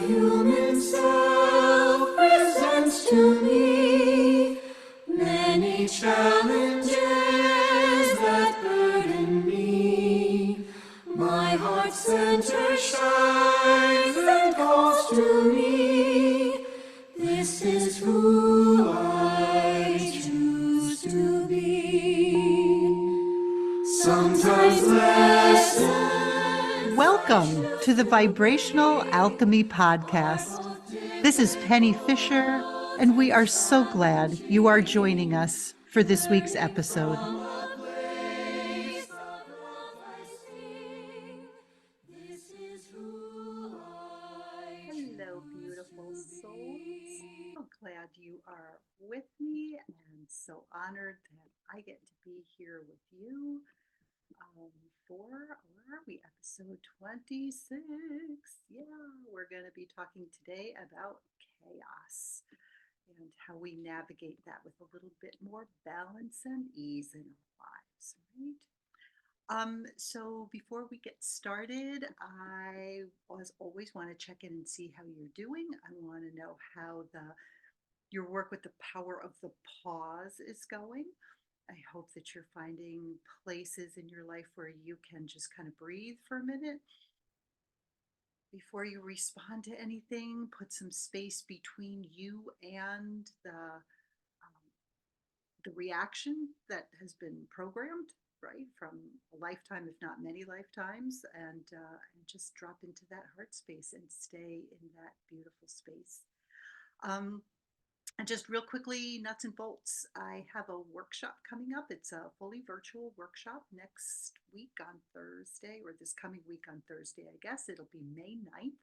human self presents to me many challenges that burden me. My heart center shines and calls to me. This is who I choose to be. Sometimes lessons. Welcome to the Vibrational Alchemy Podcast. This is Penny Fisher, and we are so glad you are joining us for this week's episode. Hello, beautiful souls. So glad you are with me, and so honored that I get to be here with you for, where are we, episode 26. Yeah, we're going to be talking today about chaos and how we navigate that with a little bit more balance and ease in our lives, right? So before we get started, I always want to check in and see how you're doing. I want to know how your work with the power of the pause is going. I hope that you're finding places in your life where you can just kind of breathe for a minute before you respond to anything. Put some space between you and the reaction that has been programmed, right, from a lifetime, if not many lifetimes, and just drop into that heart space and stay in that beautiful space. And just real quickly, nuts and bolts, I have a workshop coming up. It's a fully virtual workshop next week on Thursday, or this coming week on Thursday, I guess. It'll be May 9th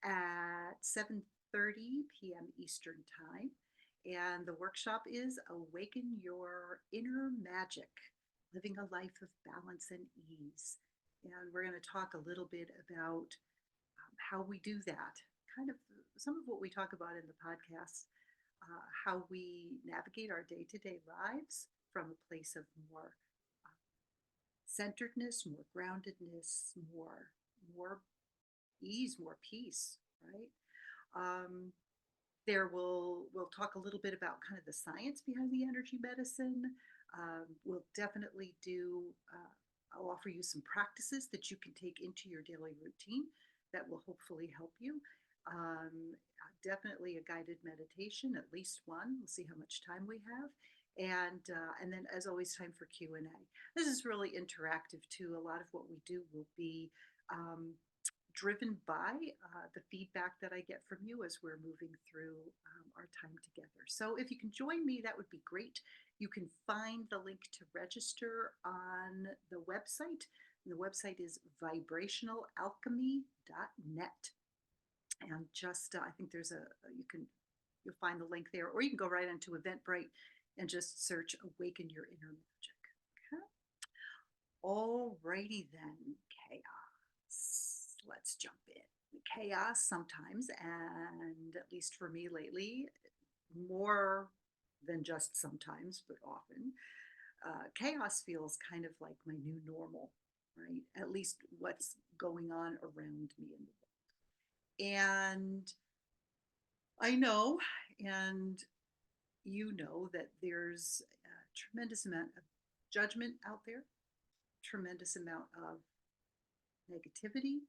at 7:30 p.m. Eastern Time. And the workshop is Awaken Your Inner Magic, Living a Life of Balance and Ease. And we're going to talk a little bit about how we do that, kind of some of what we talk about in the podcast. How we navigate our day-to-day lives from a place of more centeredness, more groundedness, more ease, more peace, right? We'll talk a little bit about kind of the science behind the energy medicine. We'll definitely I'll offer you some practices that you can take into your daily routine that will hopefully help you. Definitely a guided meditation, at least one. We'll see how much time we have. And then, as always, time for Q&A. This is really interactive, too. A lot of what we do will be driven by the feedback that I get from you as we're moving through our time together. So if you can join me, that would be great. You can find the link to register on the website. And the website is vibrationalalchemy.net. And just, I think you'll find the link there, or you can go right into Eventbrite and just search Awaken Your Inner Magic. Okay. Alrighty then, chaos. Let's jump in. Chaos sometimes, and at least for me lately, more than just sometimes, but often, chaos feels kind of like my new normal, right? At least what's going on around me in the world. And I know, and you know, that there's a tremendous amount of judgment out there, tremendous amount of negativity,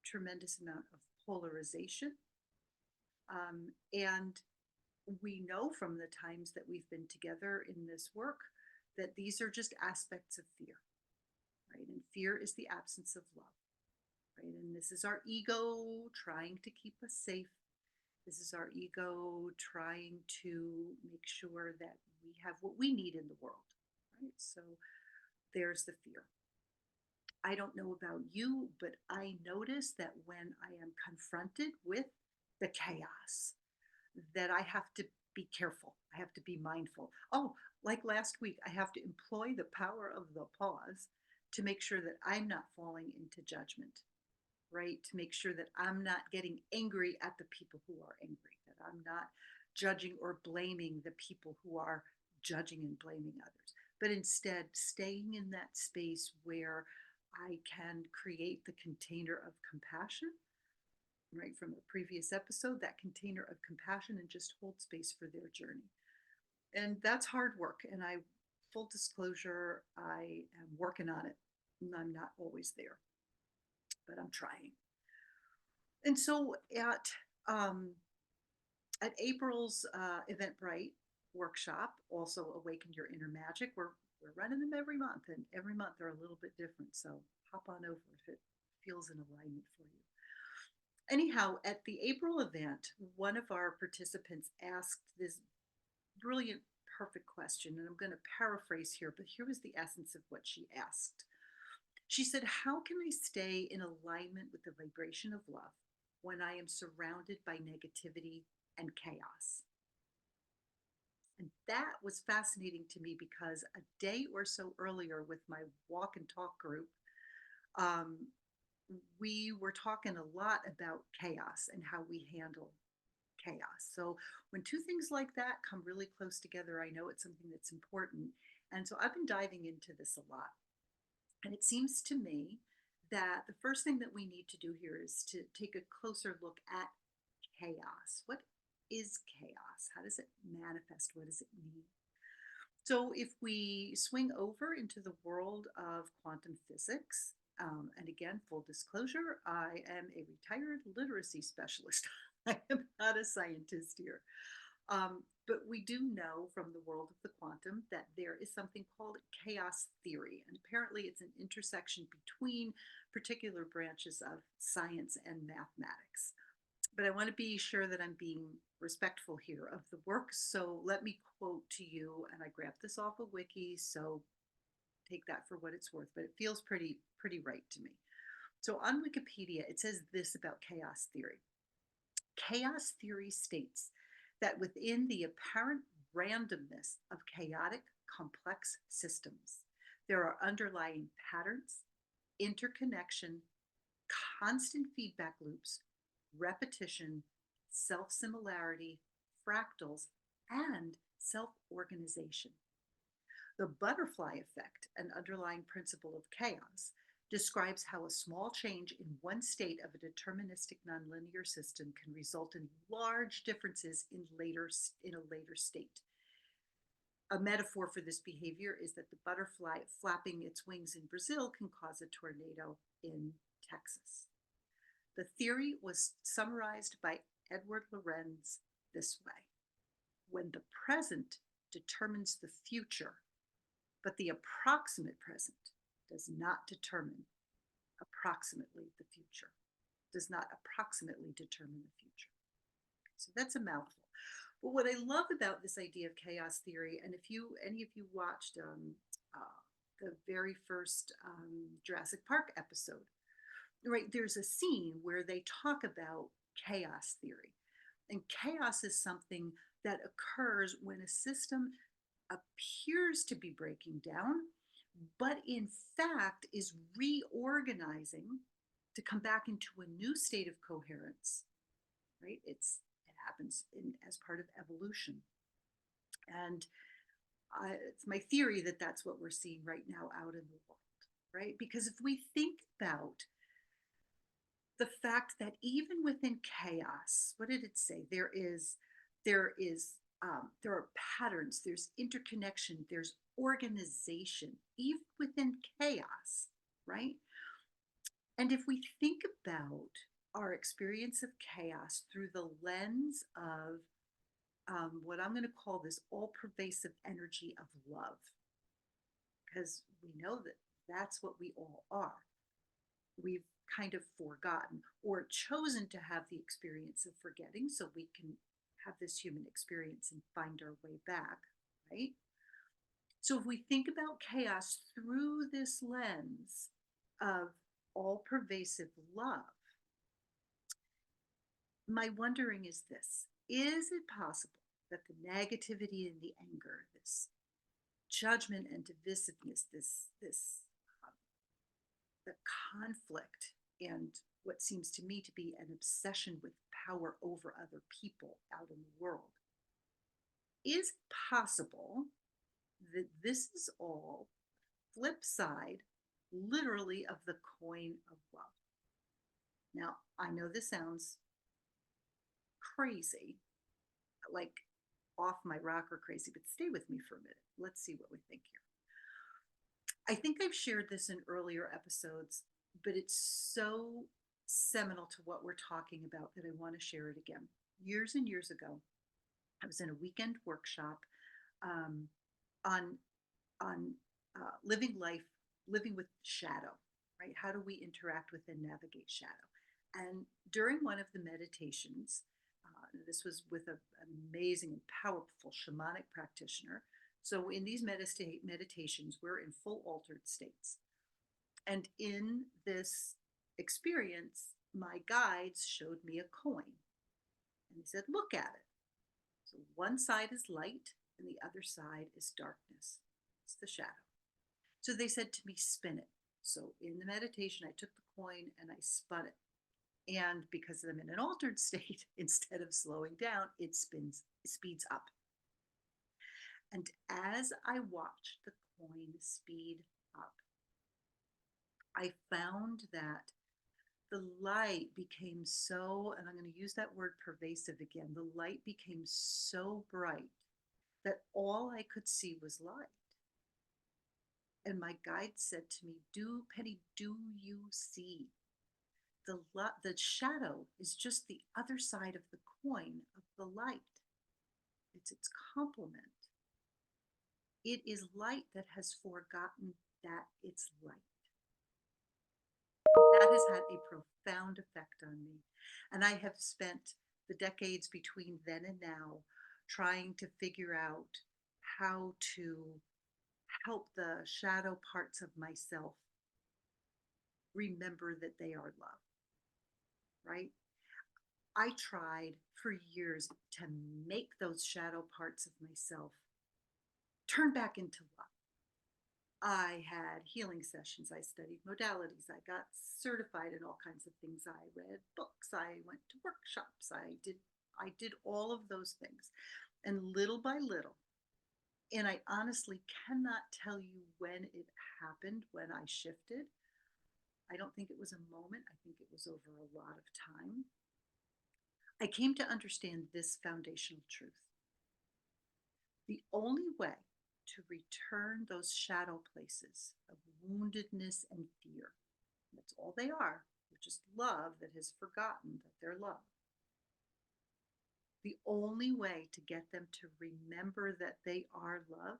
tremendous amount of polarization. And we know from the times that we've been together in this work that these are just aspects of fear, right? And fear is the absence of love. Right? And this is our ego trying to keep us safe. This is our ego trying to make sure that we have what we need in the world, right? So there's the fear. I don't know about you, but I notice that when I am confronted with the chaos, that I have to be careful. I have to be mindful. Oh, like last week, I have to employ the power of the pause to make sure that I'm not falling into judgment, right? To make sure that I'm not getting angry at the people who are angry, that I'm not judging or blaming the people who are judging and blaming others, but instead staying in that space where I can create the container of compassion right from a previous episode, that container of compassion, and just hold space for their journey. And that's hard work. And full disclosure, I am working on it. And I'm not always there, but I'm trying. And so um, at April's Eventbrite workshop, also Awaken Your Inner Magic, we're running them every month, and every month they're a little bit different. So hop on over if it feels in alignment for you. Anyhow, at the April event, one of our participants asked this brilliant, perfect question, and I'm going to paraphrase here, but here was the essence of what she asked. She said, "How can I stay in alignment with the vibration of love when I am surrounded by negativity and chaos?" And that was fascinating to me because a day or so earlier with my walk and talk group, um, we were talking a lot about chaos and how we handle chaos. So when two things like that come really close together, I know it's something that's important. And so I've been diving into this a lot. And it seems to me that the first thing that we need to do here is to take a closer look at chaos. What is chaos? How does it manifest? What does it mean? So, if we swing over into the world of quantum physics, and again, full disclosure, I am a retired literacy specialist. I am not a scientist here. But we do know from the world of the quantum that there is something called chaos theory. And apparently, it's an intersection between particular branches of science and mathematics. But I want to be sure that I'm being respectful here of the work. So let me quote to you, and I grabbed this off a wiki, so take that for what it's worth, but it feels pretty right to me. So on Wikipedia, it says this about chaos theory. Chaos theory states that within the apparent randomness of chaotic, complex systems, there are underlying patterns, interconnection, constant feedback loops, repetition, self similarity, fractals, and self organization. The butterfly effect, an underlying principle of chaos, describes how a small change in one state of a deterministic nonlinear system can result in large differences in a later state. A metaphor for this behavior is that the butterfly flapping its wings in Brazil can cause a tornado in Texas. The theory was summarized by Edward Lorenz this way: when the present determines the future, but the approximate present does not determine approximately the future, does not approximately determine the future. So that's a mouthful. But what I love about this idea of chaos theory, and if any of you watched the very first Jurassic Park episode, right, there's a scene where they talk about chaos theory. And chaos is something that occurs when a system appears to be breaking down, but in fact is reorganizing to come back into a new state of coherence, right? It happens as part of evolution. And it's my theory that that's what we're seeing right now out in the world, right? Because if we think about the fact that even within chaos, what did it say? There are patterns, there's interconnection, there's organization, even within chaos, right? And if we think about our experience of chaos through the lens of what I'm going to call this all-pervasive energy of love, because we know that that's what we all are. We've kind of forgotten or chosen to have the experience of forgetting so we can have this human experience and find our way back, right? So if we think about chaos through this lens of all pervasive love, my wondering is this: is it possible that the negativity and the anger, this judgment and divisiveness, this the conflict and what seems to me to be an obsession with power over other people out in the world, is possible that this is all flip side, literally, of the coin of love? Now, I know this sounds crazy, like off my rocker crazy, but stay with me for a minute. Let's see what we think here. I think I've shared this in earlier episodes, but it's so seminal to what we're talking about that I want to share it again. Years and years ago, I was in a weekend workshop um, on living life, living with shadow, right? How do we interact with and navigate shadow? And during one of the meditations, this was with an amazing and powerful shamanic practitioner. So in these meditations, we're in full altered states. And in this experience, my guides showed me a coin and they said, look at it. So one side is light and the other side is darkness. It's the shadow. So they said to me, spin it. So in the meditation, I took the coin and I spun it. And because I'm in an altered state, instead of slowing down, it speeds up. And as I watched the coin speed up, I found that the light became so, and I'm going to use that word pervasive again, the light became so bright that all I could see was light. And my guide said to me, Penny, do you see? The shadow is just the other side of the coin of the light. It's its complement. It is light that has forgotten that it's light. That has had a profound effect on me. And I have spent the decades between then and now trying to figure out how to help the shadow parts of myself remember that they are love, right? I tried for years to make those shadow parts of myself turn back into love. I had healing sessions. I studied modalities. I got certified in all kinds of things. I read books. I went to workshops. I did all of those things. And little by little, and I honestly cannot tell you when it happened, when I shifted. I don't think it was a moment. I think it was over a lot of time. I came to understand this foundational truth. The only way to return those shadow places of woundedness and fear, that's all they are. They're just love that has forgotten that they're love. The only way to get them to remember that they are love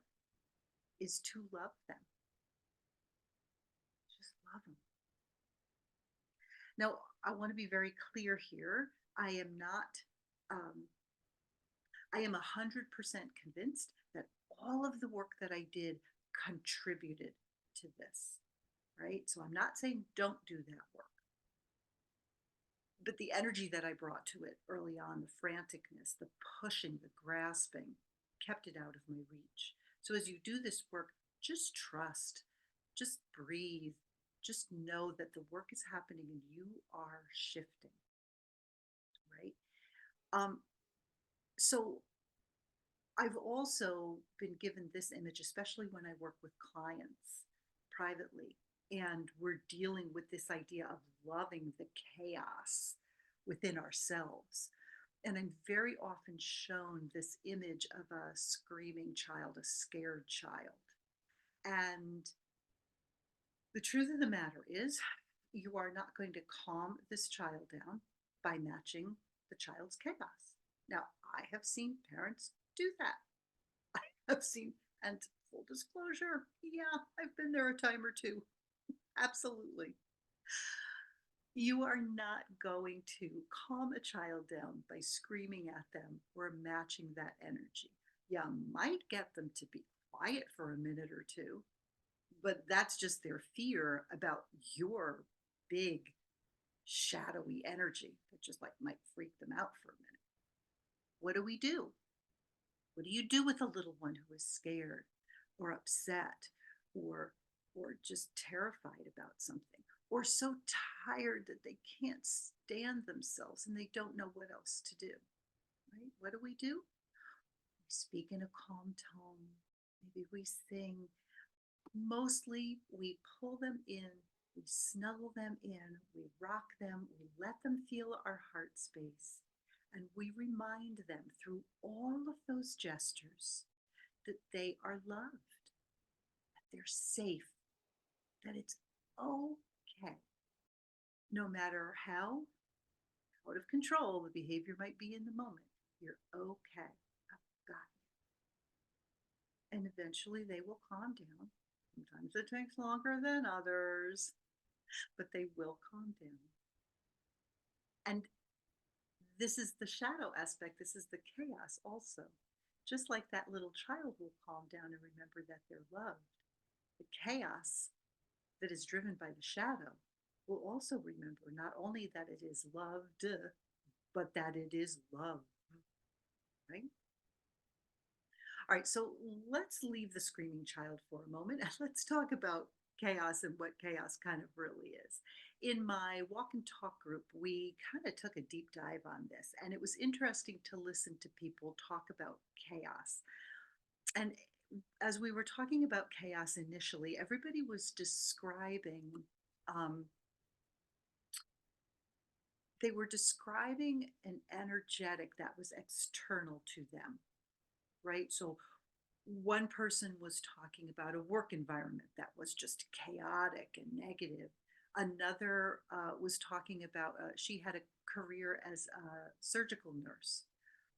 is to love them. Just love them. Now, I want to be very clear here. I am not, I am 100% convinced that all of the work that I did contributed to this, right? So I'm not saying don't do that work. But the energy that I brought to it early on, the franticness, the pushing, the grasping, kept it out of my reach. So as you do this work, just trust, just breathe, just know that the work is happening and you are shifting, right? So I've also been given this image, especially when I work with clients privately, and we're dealing with this idea of loving the chaos within ourselves. And I'm very often shown this image of a screaming child, a scared child. And the truth of the matter is, you are not going to calm this child down by matching the child's chaos. Now, I have seen parents do that. I have seen, and full disclosure, yeah, I've been there a time or two. Absolutely. You are not going to calm a child down by screaming at them or matching that energy. You might get them to be quiet for a minute or two, but that's just their fear about your big shadowy energy that just like might freak them out for a minute. What do we do? What do you do with a little one who is scared or upset or just terrified about something or so tired that they can't stand themselves and they don't know what else to do? Right? What do? We speak in a calm tone. Maybe we sing. Mostly we pull them in We snuggle them in, we rock them, we let them feel our heart space, and we remind them through all of those gestures that they are loved, that they're safe, that it's okay. No matter how out of control the behavior might be in the moment, you're okay. I've got you. And eventually they will calm down. Sometimes it takes longer than others, but they will calm down. And this is the shadow aspect, this is the chaos also. Just like that little child will calm down and remember that they're loved, the chaos that is driven by the shadow will also remember not only that it is loved, but that it is love, right? All right, so let's leave the screaming child for a moment and let's talk about chaos and what chaos kind of really is. In my walk and talk group, we kind of took a deep dive on this, and it was interesting to listen to people talk about chaos. And as we were talking about chaos initially, everybody was describing, um, they were describing an energetic that was external to them, right? So one person was talking about a work environment that was just chaotic and negative. Another was talking about she had a career as a surgical nurse.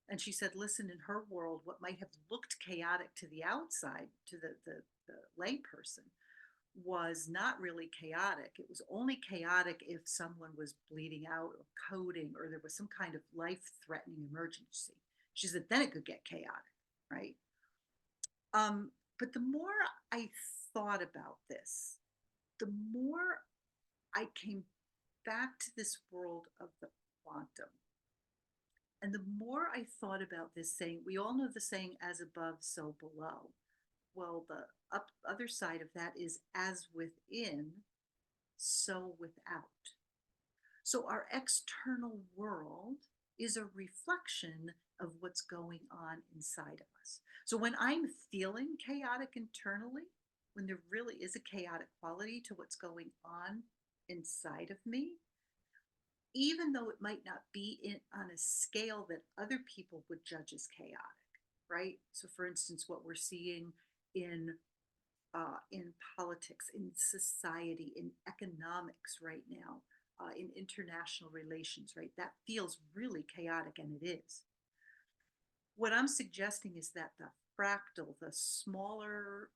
And she said, listen, in her world, what might have looked chaotic to the outside, to the layperson, was not really chaotic. It was only chaotic if someone was bleeding out or coding or there was some kind of life threatening emergency. She said, then it could get chaotic, right? But the more I thought about this, the more I came back to this world of the quantum. And the more I thought about this saying, we all know the saying, as above, so below. Well, the other side of that is as within, so without. So our external world is a reflection of what's going on inside of us. So when I'm feeling chaotic internally, when there really is a chaotic quality to what's going on inside of me, even though it might not be on a scale that other people would judge as chaotic, right? So, for instance, what we're seeing in in politics, in society, in economics right now, in international relations, right? That feels really chaotic, and it is. What I'm suggesting is that the fractal, the smaller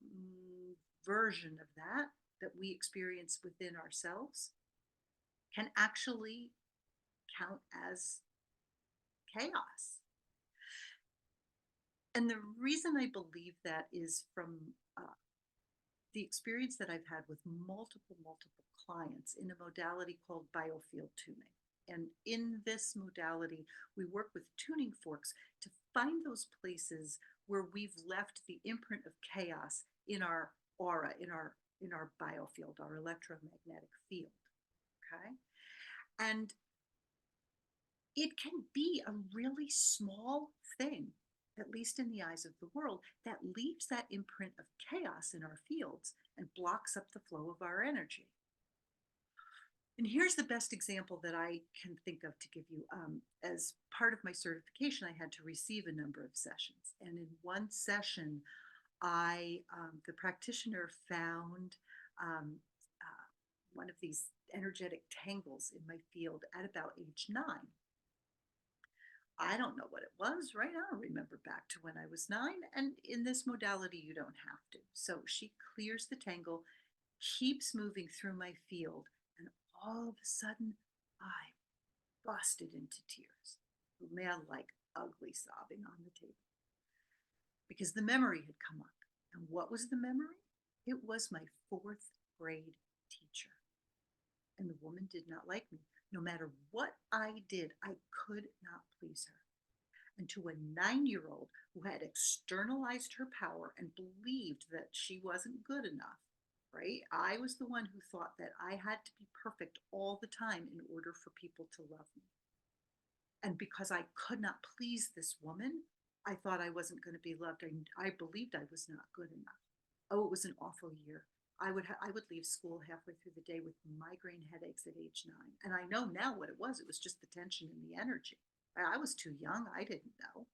version of that we experience within ourselves, can actually count as chaos. And the reason I believe that is from the experience that I've had with multiple clients in a modality called biofield tuning. And in this modality, we work with tuning forks to find those places where we've left the imprint of chaos in our aura, in our biofield, our electromagnetic field. Okay. And it can be a really small thing, at least in the eyes of the world, that leaves that imprint of chaos in our fields and blocks up the flow of our energy. And here's the best example that I can think of to give you. As part of my certification, I had to receive a number of sessions. And in one session, the practitioner found um, one of these energetic tangles in my field at about age 9. I don't know what it was, right? I don't remember back to when I was 9. And in this modality, you don't have to. So she clears the tangle, keeps moving through my field, and all of a sudden, I busted into tears. Man, like ugly sobbing on the table because the memory had come up. And what was the memory? It was my 4th grade teacher. And the woman did not like me. No matter what I did, I could not please her. And to a 9-year-old who had externalized her power and believed that she wasn't good enough, right? I was the one who thought that I had to be perfect all the time in order for people to love me. And because I could not please this woman, I thought I wasn't going to be loved. I believed I was not good enough. Oh, it was an awful year. I would leave school halfway through the day with migraine headaches at age 9. And I know now what it was. It was just the tension and the energy. I was too young. I didn't know.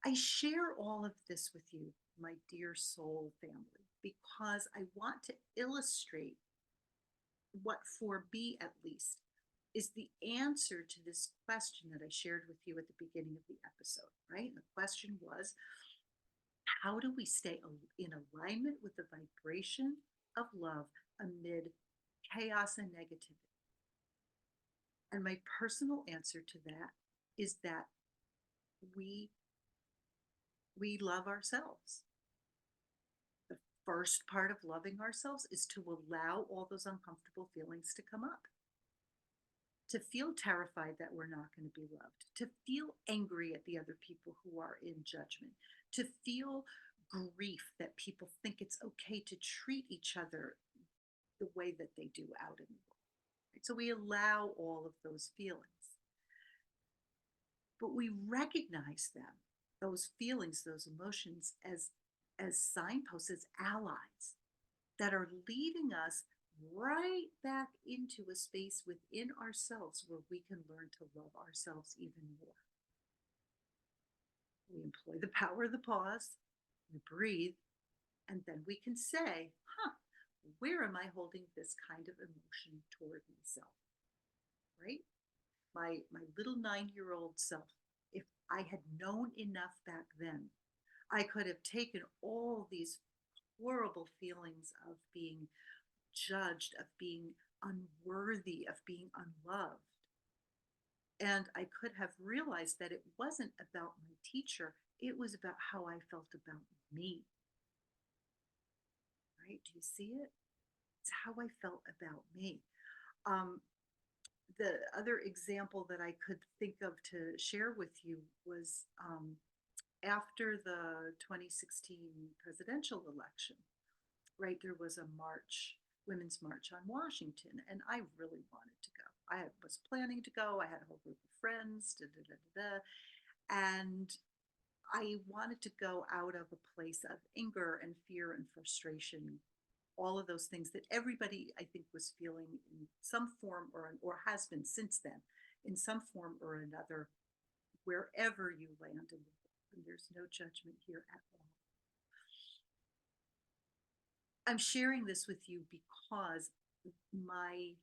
I share all of this with you, my dear soul family, because I want to illustrate what, for me at least, is the answer to this question that I shared with you at the beginning of the episode, right? And the question was, how do we stay in alignment with the vibration of love amid chaos and negativity? And my personal answer to that is that we we love ourselves. The first part of loving ourselves is to allow all those uncomfortable feelings to come up, to feel terrified that we're not going to be loved, to feel angry at the other people who are in judgment, to feel grief that people think it's okay to treat each other the way that they do out in the world. Right? So we allow all of those feelings, but we recognize them, those feelings, those emotions, as signposts, as allies that are leading us right back into a space within ourselves where we can learn to love ourselves even more. We employ the power of the pause, we breathe, and then we can say, where am I holding this kind of emotion toward myself? Right? My little 9-year-old self, if I had known enough back then, I could have taken all these horrible feelings of being judged, of being unworthy, of being unloved. And I could have realized that it wasn't about my teacher, it was about how I felt about me. Right? Do you see it? It's how I felt about me. Um, the other example that I could think of to share with you was after the 2016 presidential election, right? There was a march, Women's March on Washington, and I really wanted to go. I was planning to go. I had a whole group of friends, and I wanted to go out of a place of anger and fear and frustration, all of those things that everybody I think was feeling in some form or has been since then, in some form or another, wherever you land in the world. And there's no judgment here at all. I'm sharing this with you because my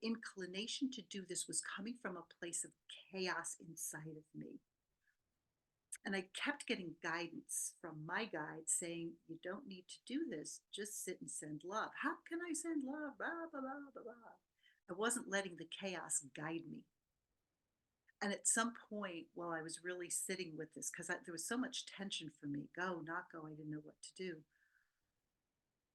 inclination to do this was coming from a place of chaos inside of me. And I kept getting guidance from my guide saying, you don't need to do this, just sit and send love. How can I send love? Blah, blah, blah, blah, blah. I wasn't letting the chaos guide me. And at some point, while I was really sitting with this, because there was so much tension for me, go, not go, I didn't know what to do,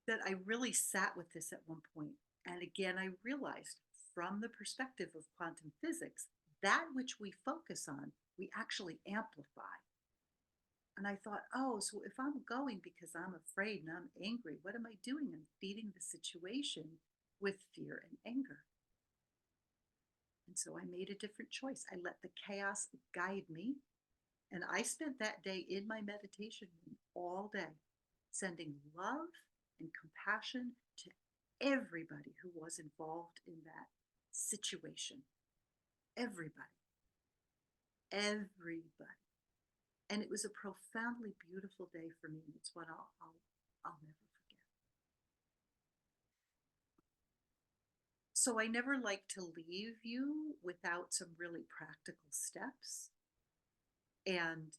that I really sat with this at one point. And again, I realized from the perspective of quantum physics, that which we focus on, we actually amplify. And I thought, oh, so if I'm going because I'm afraid and I'm angry, what am I doing? I'm feeding the situation with fear and anger. And so I made a different choice. I let the chaos guide me. And I spent that day in my meditation room all day, sending love and compassion to everybody who was involved in that situation. Everybody. Everybody. And it was a profoundly beautiful day for me. It's one I'll never forget. So I never like to leave you without some really practical steps. And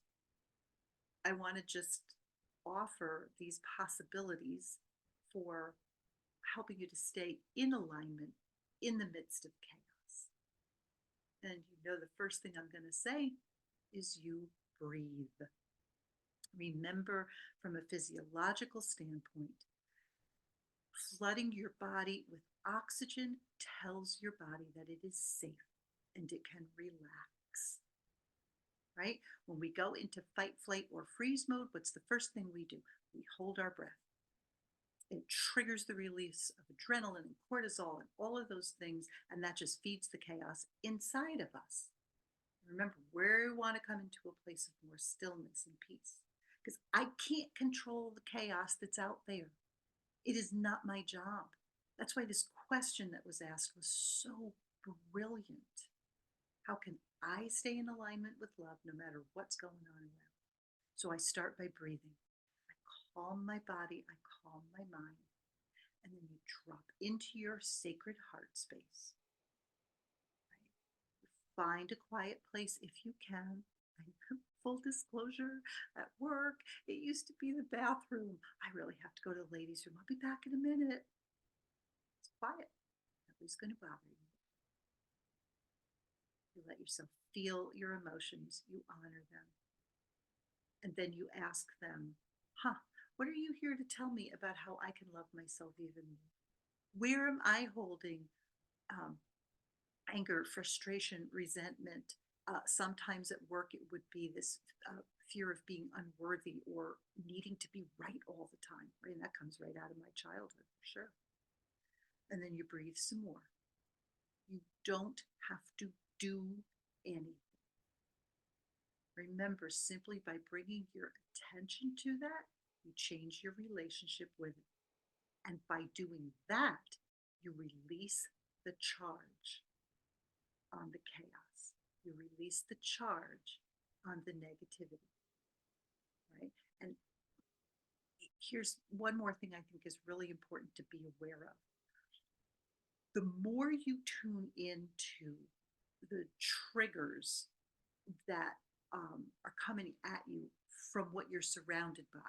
I want to just offer these possibilities for helping you to stay in alignment in the midst of chaos. And the first thing I'm going to say is you breathe. Remember, from a physiological standpoint, flooding your body with oxygen tells your body that it is safe and it can relax. Right? When we go into fight, flight, or freeze mode, what's the first thing we do? We hold our breath. It triggers the release of adrenaline and cortisol and all of those things, and that just feeds the chaos inside of us. Remember, where we want to come into a place of more stillness and peace, because I can't control the chaos that's out there. It is not my job. That's why this question that was asked was so brilliant. How can I stay in alignment with love no matter what's going on around? So I start by breathing. I calm my body, I calm my mind, and then you drop into your sacred heart space. Right? Find a quiet place if you can. Full disclosure, at work, it used to be the bathroom. I really have to go to the ladies' room. I'll be back in a minute. It's quiet. Nobody's going to bother you. You let yourself feel your emotions, you honor them. And then you ask them, what are you here to tell me about how I can love myself even more? Where am I holding um, anger, frustration, resentment? Sometimes at work, it would be this fear of being unworthy or needing to be right all the time. Right? And that comes right out of my childhood, for sure. And then you breathe some more. You don't have to do anything. Remember, simply by bringing your attention to that, you change your relationship with it. And by doing that, you release the charge on the chaos. You release the charge on the negativity, right? And here's one more thing I think is really important to be aware of. The more you tune into the triggers that are coming at you from what you're surrounded by,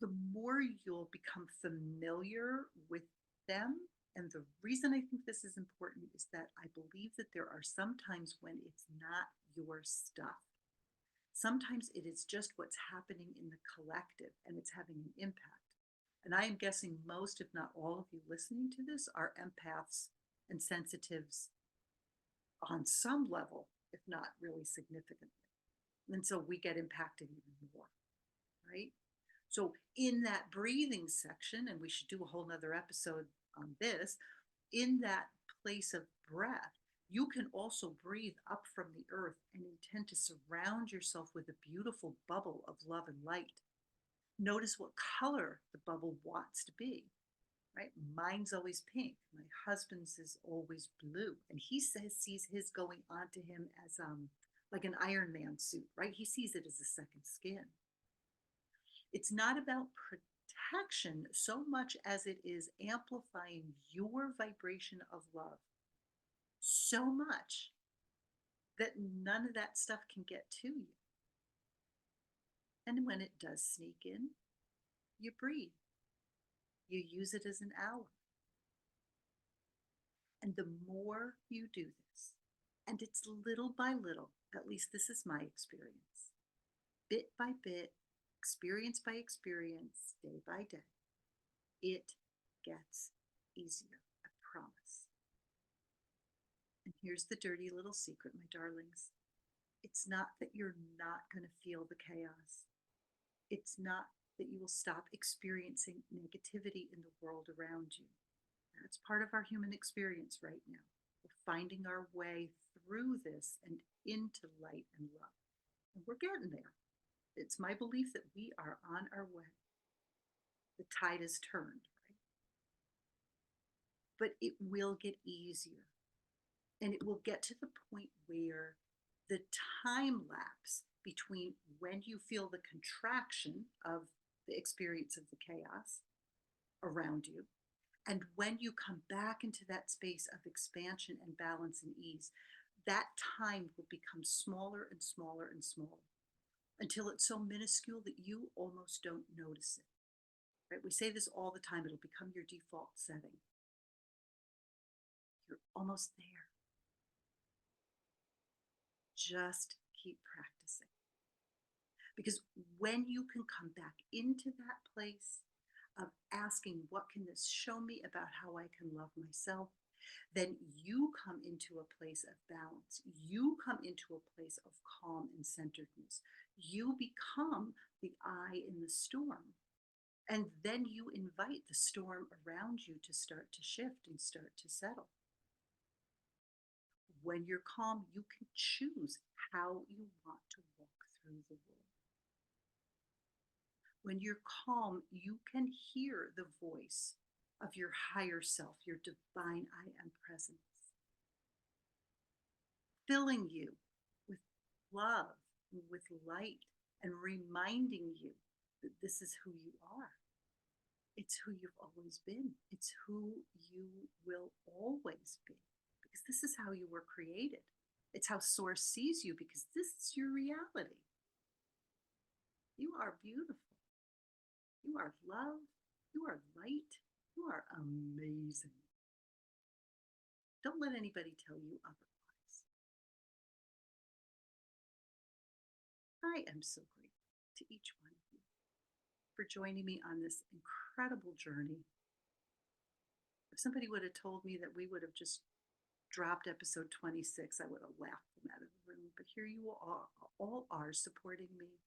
the more you'll become familiar with them. And the reason I think this is important is that I believe that there are some times when it's not your stuff. Sometimes it is just what's happening in the collective and it's having an impact. And I am guessing most, if not all of you listening to this, are empaths and sensitives on some level, if not really significantly. And so we get impacted even more, right? So in that breathing section, and we should do a whole nother episode on this, in that place of breath, you can also breathe up from the earth and intend to surround yourself with a beautiful bubble of love and light. Notice what color the bubble wants to be, right? Mine's always pink. My husband's is always blue. And he sees his going onto him as like an Iron Man suit, right? He sees it as a second skin. It's not about protection so much as it is amplifying your vibration of love so much that none of that stuff can get to you. And when it does sneak in, you breathe. You use it as an ally. And the more you do this, and it's little by little, at least this is my experience, bit by bit, experience by experience, day by day, it gets easier, I promise. And here's the dirty little secret, my darlings. It's not that you're not going to feel the chaos. It's not that you will stop experiencing negativity in the world around you. That's part of our human experience right now. We're finding our way through this and into light and love. And we're getting there. It's my belief that we are on our way. The tide has turned, right? But it will get easier. And it will get to the point where the time lapse between when you feel the contraction of the experience of the chaos around you and when you come back into that space of expansion and balance and ease, that time will become smaller and smaller and smaller until it's so minuscule that you almost don't notice it. Right? We say this all the time, it'll become your default setting. You're almost there. Just keep practicing. Because when you can come back into that place of asking, what can this show me about how I can love myself? Then you come into a place of balance. You come into a place of calm and centeredness. You become the eye in the storm. And then you invite the storm around you to start to shift and start to settle. When you're calm, you can choose how you want to walk through the world. When you're calm, you can hear the voice of your higher self, your divine I am presence, filling you with love, and with light, and reminding you that this is who you are. It's who you've always been. It's who you will always be, because this is how you were created. It's how Source sees you, because this is your reality. You are beautiful. You are love. You are light. You are amazing. Don't let anybody tell you otherwise. I am so grateful to each one of you for joining me on this incredible journey. If somebody would have told me that we would have just dropped episode 26, I would have laughed them out of the room. But here you all are supporting me,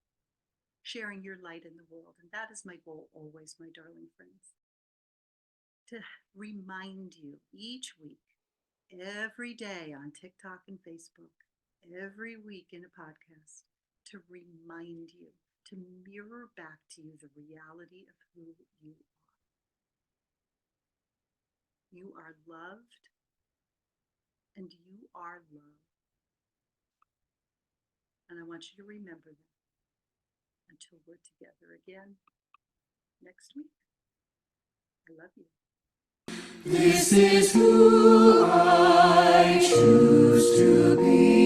sharing your light in the world. And that is my goal always, my darling friends, to remind you each week, every day on TikTok and Facebook, every week in a podcast, to remind you, to mirror back to you the reality of who you are. You are loved, and you are love. And I want you to remember that until we're together again next week. I love you. This is who I choose to be.